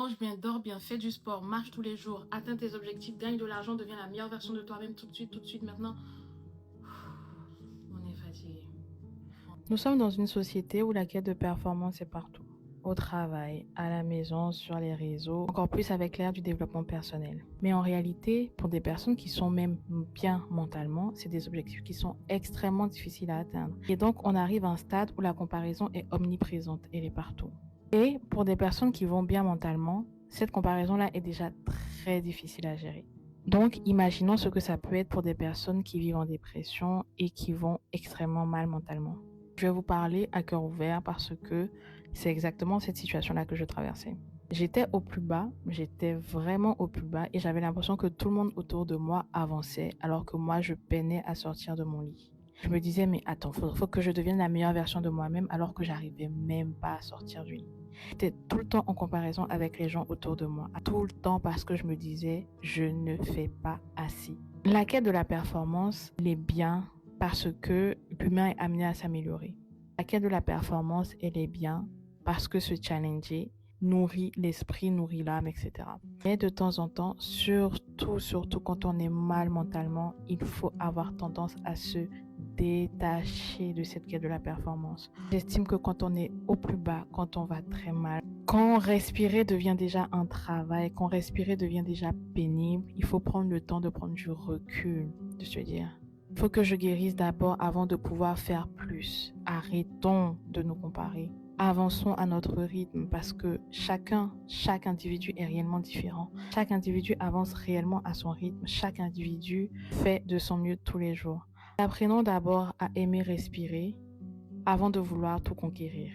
mange bien, dors bien, fais du sport, marche tous les jours, atteins tes objectifs, gagne de l'argent, deviens la meilleure version de toi-même tout de suite, maintenant. On est fatigué. Nous sommes dans une société où la quête de performance est partout. Au travail, à la maison, sur les réseaux, encore plus avec l'ère du développement personnel. Mais en réalité, pour des personnes qui sont même bien mentalement, c'est des objectifs qui sont extrêmement difficiles à atteindre. Et donc, on arrive à un stade où la comparaison est omniprésente, elle est partout. Et pour des personnes qui vont bien mentalement, cette comparaison-là est déjà très difficile à gérer. Donc, imaginons ce que ça peut être pour des personnes qui vivent en dépression et qui vont extrêmement mal mentalement. Je vais vous parler à cœur ouvert parce que c'est exactement cette situation-là que je traversais. J'étais au plus bas, j'étais vraiment au plus bas et j'avais l'impression que tout le monde autour de moi avançait alors que moi, je peinais à sortir de mon lit. Je me disais, mais attends, faut que je devienne la meilleure version de moi-même alors que j'arrivais même pas à sortir du lit. J'étais tout le temps en comparaison avec les gens autour de moi. Tout le temps parce que je me disais, je ne fais pas assez. La quête de la performance, elle est bien parce que l'humain est amené à s'améliorer. La quête de la performance, elle est bien parce que se challenger nourrit l'esprit, nourrit l'âme, etc. Mais de temps en temps, surtout quand on est mal mentalement, il faut avoir tendance à se détacher de cette quête de la performance. J'estime que quand on est au plus bas, quand on va très mal, quand respirer devient déjà un travail, quand respirer devient déjà pénible, il faut prendre le temps de prendre du recul, de se dire, il faut que je guérisse d'abord avant de pouvoir faire plus. Arrêtons de nous comparer. Avançons à notre rythme parce que chaque individu est réellement différent. Chaque individu avance réellement à son rythme. Chaque individu fait de son mieux tous les jours. Apprenons d'abord à aimer respirer avant de vouloir tout conquérir.